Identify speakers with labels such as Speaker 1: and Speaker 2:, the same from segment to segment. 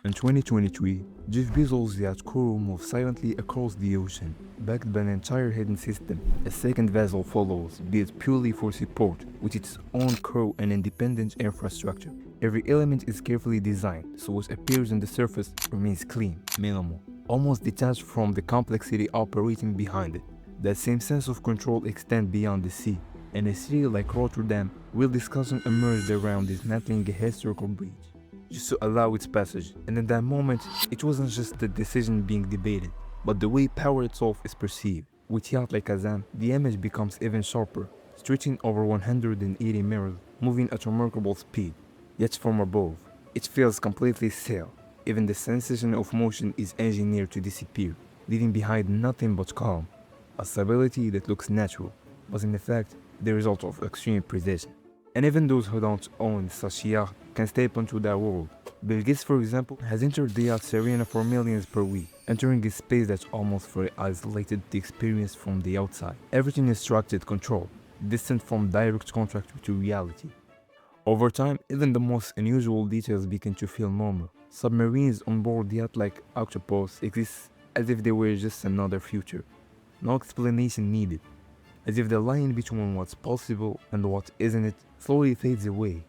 Speaker 1: In 2023, Jeff Bezos' Yacht Koru moved silently across the ocean, backed by an entire hidden system. A second vessel follows, built purely for support, with its own crew and independent infrastructure. Every element is carefully designed, so what appears on the surface remains clean, minimal, almost detached from the complexity operating behind it. That same sense of control extends beyond the sea. In a city like Rotterdam, real discussion emerged around dismantling a historical bridge just to allow its passage. And in that moment, it wasn't just the decision being debated, but the way power itself is perceived. With yacht like Azzam, the image becomes even sharper, stretching over 180 mirrors, moving at remarkable speed. Yet from above, it feels completely still. Even the sensation of motion is engineered to disappear, leaving behind nothing but calm, a stability that looks natural, but in effect, the result of extreme precision. And even those who don't own such yacht can step into that world. Burgess, for example, has entered the yacht Serene for millions per week, entering a space that's almost very isolated the experience from the outside. Everything is structured, controlled, distant from direct contact to reality. Over time, even the most unusual details begin to feel normal. Submarines on board yacht like Octopus exist as if they were just another future. No explanation needed, as if the line between what's possible and what isn't it slowly fades away.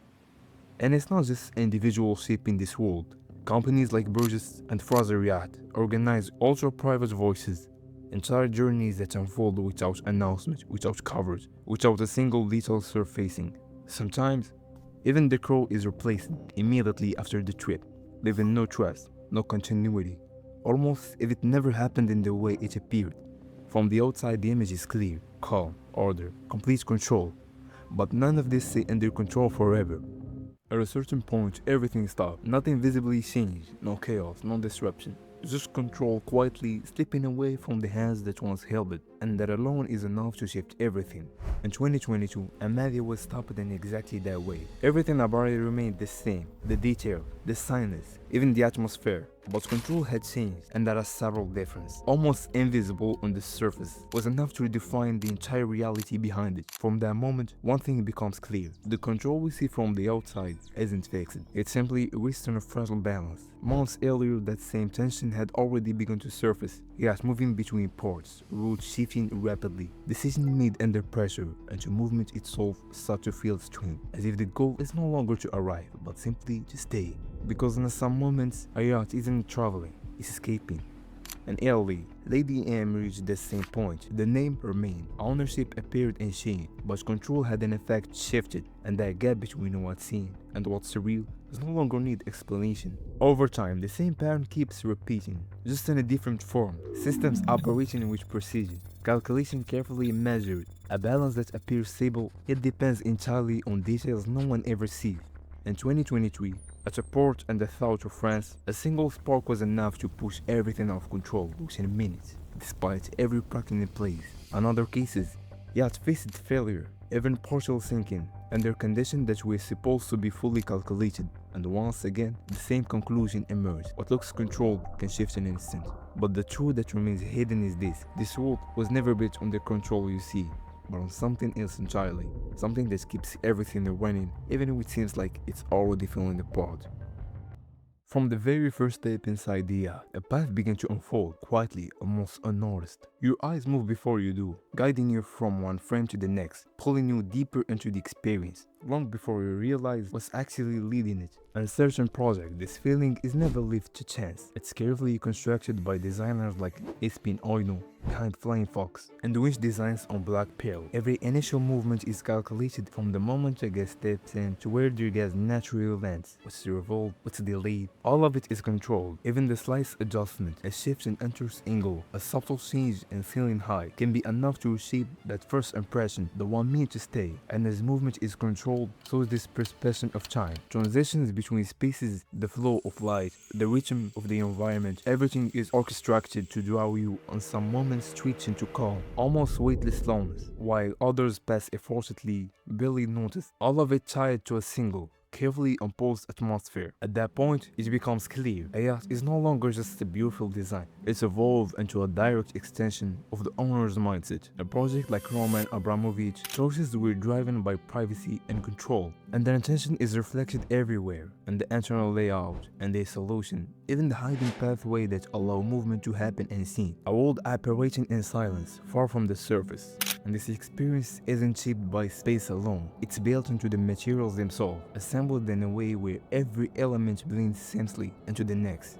Speaker 1: And it's not just individuals shaping this world. Companies like Burgess and Fraser Yachts organize ultra-private voices, entire journeys that unfold without announcement, without coverage, without a single detail surfacing. Sometimes, even the crew is replaced immediately after the trip, leaving no trust, no continuity, almost as if it never happened in the way it appeared. From the outside, the image is clear, calm, order, complete control, but none of this stay under control forever. At a certain point, everything stopped. Nothing visibly changed, no chaos, no disruption. Just control quietly slipping away from the hands that once held it, and that alone is enough to shift everything. In 2022, Amadea was stopped in exactly that way. Everything about it remained the same, the detail, the silence, even the atmosphere. But control had changed, and that a subtle difference, almost invisible on the surface, was enough to redefine the entire reality behind it. From that moment, one thing becomes clear. The control we see from the outside isn't fixed. It's simply reached on a fragile balance. Months earlier, that same tension had already begun to surface. Yachts moving between ports, routes shifting rapidly, decisions made under pressure, and the movement itself started to feel strained, as if the goal is no longer to arrive, but simply to stay. Because in some moments, a yacht isn't traveling, it's escaping. And early, Lady M reached the same point. The name remained, ownership appeared and changed, but control had in effect shifted, and that gap between what's seen and what's real does no longer need explanation. Over time, the same pattern keeps repeating, just in a different form. Systems operating with precision, calculation carefully measured, a balance that appears stable yet depends entirely on details no one ever sees. In 2023, at a port in the south of France, a single spark was enough to push everything out of control within minutes, despite every practice in place. In other cases, yachts faced failure, even partial sinking, under conditions that were supposed to be fully calculated, and once again, the same conclusion emerged. What looks controlled can shift in an instant. But the truth that remains hidden is this world was never built on the control you see, but on something else entirely, something that keeps everything running, even if it seems like it's already falling apart. From the very first step inside the yacht, a path began to unfold, quietly, almost unnoticed. Your eyes move before you do, guiding you from one frame to the next, pulling you deeper into the experience, long before you realize what's actually leading it. On a certain project, this feeling is never left to chance. It's carefully constructed by designers like Espen Øino behind Flying Fox and Winch Designs on Black Pearl. Every initial movement is calculated from the moment a guest steps in to where their guest naturally lands. What's revolved, what's delayed, all of it is controlled. Even the slight adjustment, a shift in entrance angle, a subtle change in ceiling height can be enough to reshape that first impression, the one meant to stay. And as movement is controlled, so is this perception of time. Transitions between spaces, the flow of light, the rhythm of the environment, everything is orchestrated to draw you on some moments stretch into calm, almost weightless slowness, while others pass effortlessly, barely noticed, all of it tied to a single, carefully imposed atmosphere. At that point, it becomes clear a yacht is no longer just a beautiful design. It's evolved into a direct extension of the owner's mindset. A project like Roman Abramovich, choices were driven by privacy and control, and their intention is reflected everywhere in the internal layout and the solution, even the hidden pathway that allow movement to happen unseen. A world operating in silence, far from the surface. And this experience isn't shaped by space alone. It's built into the materials themselves, assembled in a way where every element blends seamlessly into the next.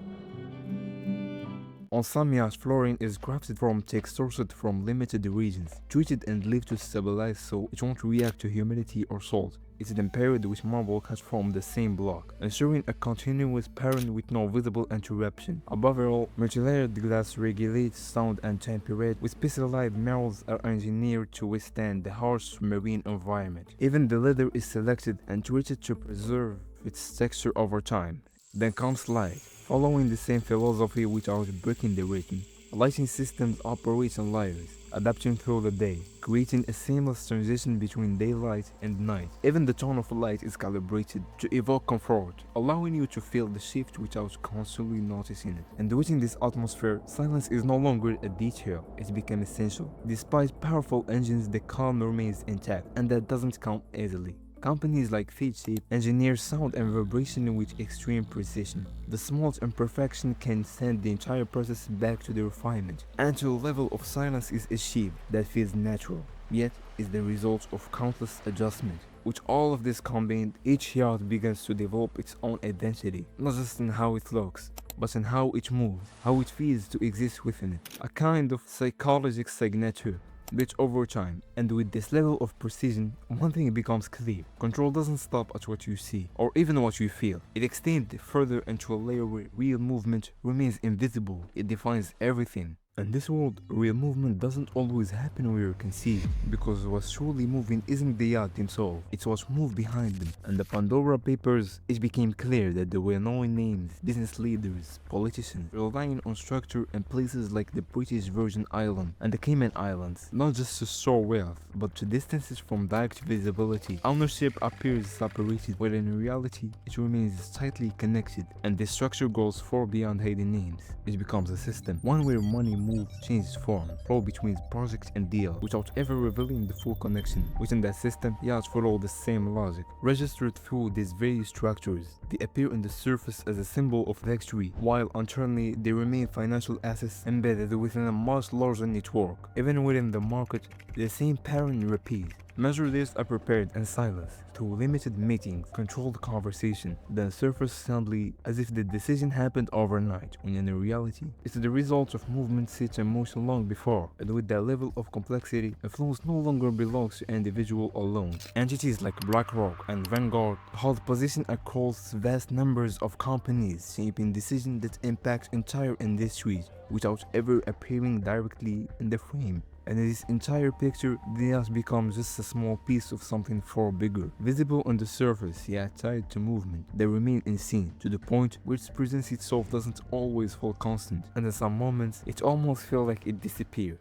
Speaker 1: On some yachts, flooring is crafted from tech sourced from limited regions, treated and left to stabilize so it won't react to humidity or salt. It's then paired with marble cut from the same block, ensuring a continuous pattern with no visible interruption. Above all, multi-layered glass regulates sound and temperature, with specialized metals are engineered to withstand the harsh marine environment. Even the leather is selected and treated to preserve its texture over time. Then comes light, following the same philosophy without breaking the rhythm. Lighting systems operate in layers, adapting through the day, creating a seamless transition between daylight and night. Even the tone of light is calibrated to evoke comfort, allowing you to feel the shift without constantly noticing it. And within this atmosphere, silence is no longer a detail, it became essential. Despite powerful engines, the calm remains intact, and that doesn't come easily. Companies like Feadship engineer sound and vibration with extreme precision. The smallest imperfection can send the entire process back to the refinement, until a level of silence is achieved that feels natural, yet is the result of countless adjustments. With all of this combined, each yacht begins to develop its own identity, not just in how it looks, but in how it moves, how it feels to exist within it. A kind of psychological signature built over time. And with this level of precision, one thing becomes clear. Control doesn't stop at what you see, or even what you feel. It extends further into a layer where real movement remains invisible. It defines everything. In this world, real movement doesn't always happen where you can see, because what's truly moving isn't the yacht themselves, it's what's moved behind them. And the Pandora Papers, it became clear that there were known names, business leaders, politicians, relying on structure in places like the British Virgin Islands and the Cayman Islands, not just to store wealth, but to distance it from direct visibility. Ownership appears separated, but in reality, it remains tightly connected, and this structure goes far beyond hidden names. It becomes a system, one where money changes form, flow between project and deal, without ever revealing the full connection. Within that system, yachts follow the same logic. Registered through these various structures, they appear on the surface as a symbol of luxury, while internally they remain financial assets embedded within a much larger network. Even within the market, the same pattern repeats. Measure this are prepared in silence, through limited meetings, controlled conversation, then surface simply as if the decision happened overnight, when in reality, it's the result of movement set in motion long before. And with that level of complexity, influence no longer belongs to individual alone. Entities like BlackRock and Vanguard hold position across vast numbers of companies, shaping decisions that impact entire industries without ever appearing directly in the frame. And in this entire picture, the yacht becomes just a small piece of something far bigger, visible on the surface yet tied to movement. They remain unseen, to the point where its presence itself doesn't always feel constant, and in some moments, it almost feels like it disappears.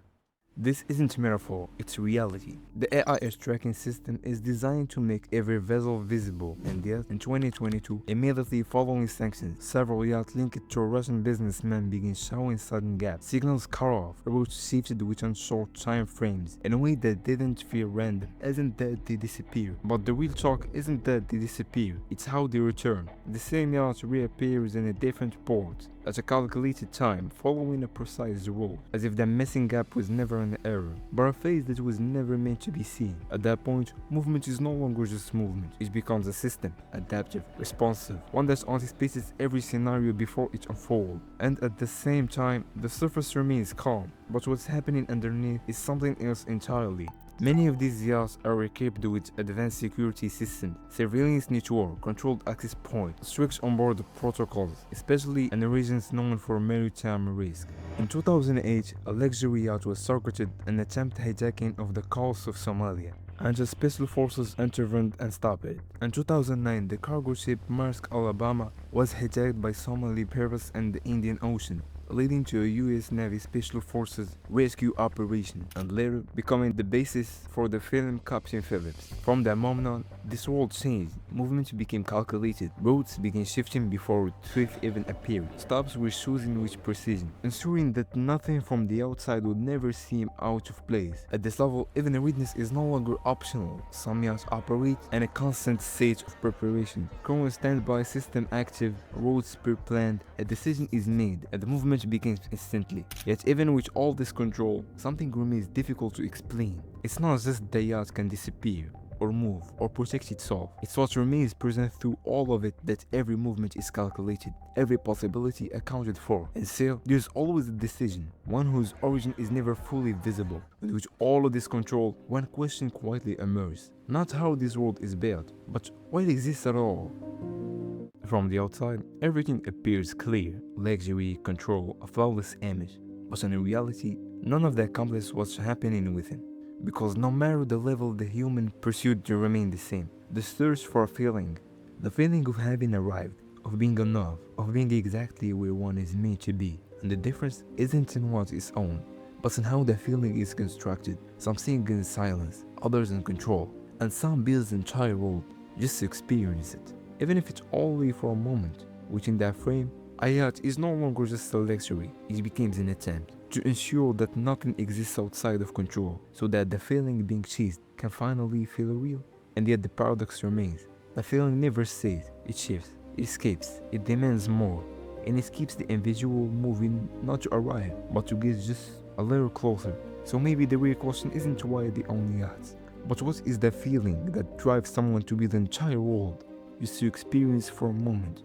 Speaker 1: This isn't metaphor, it's reality. The AI tracking system is designed to make every vessel visible, and yet, in 2022, immediately following sanctions, several yachts linked to Russian businessmen began showing sudden gaps. Signals cut off, routes shifted within short time frames, in a way that didn't feel random. Isn't that they disappear, but the real talk isn't that they disappear, it's how they return. The same yacht reappears in a different port, at a calculated time, following a precise rule, as if the missing gap was never an error, but a phase that was never meant to be seen. At that point, movement is no longer just movement, it becomes a system, adaptive, responsive, one that anticipates every scenario before it unfolds. And at the same time, the surface remains calm, but what's happening underneath is something else entirely. Many of these yachts are equipped with advanced security systems, surveillance network, controlled access points, strict onboard protocols, especially in regions known for maritime risk. In 2008, a luxury yacht was targeted in an attempted hijacking of the coast of Somalia, and the special forces intervened and stopped it. In 2009, the cargo ship Maersk Alabama was hijacked by Somali pirates in the Indian Ocean. leading to a US Navy Special Forces rescue operation and later becoming the basis for the film Captain Phillips. From that moment on, this world changed. Movements became calculated, routes began shifting before drift even appeared. Stops were chosen with precision, ensuring that nothing from the outside would never seem out of place. At this level, even a witness is no longer optional. Some yachts operate in a constant state of preparation. Crew and standby system active, routes pre-planned, a decision is made, and the movement begins instantly. Yet even with all this control, something remains difficult to explain. It's not just the yacht can disappear, or move, or protect itself. It's what remains present through all of it, that every movement is calculated, every possibility accounted for. And still, there's always a decision, one whose origin is never fully visible. And with all of this control, one question quietly emerges. Not how this world is built, but why it exists at all. From the outside, everything appears clear, luxury, control, a flawless image. But in reality, none of that accomplishes what's happening within. Because no matter the level the human pursuit to remain the same, the search for a feeling, the feeling of having arrived, of being enough, of being exactly where one is meant to be. And the difference isn't in what is owned, but in how the feeling is constructed. Some sing in silence, others in control, and some build an entire world just to experience it. Even if it's only for a moment. Within that frame, a yacht is no longer just a luxury, it becomes an attempt to ensure that nothing exists outside of control, so that the feeling being chased can finally feel real. And yet the paradox remains. The feeling never stays, it shifts, it escapes, it demands more, and it keeps the individual moving not to arrive, but to get just a little closer. So maybe the real question isn't why they own yachts, but what is the feeling that drives someone to be the entire world, just to experience for a moment,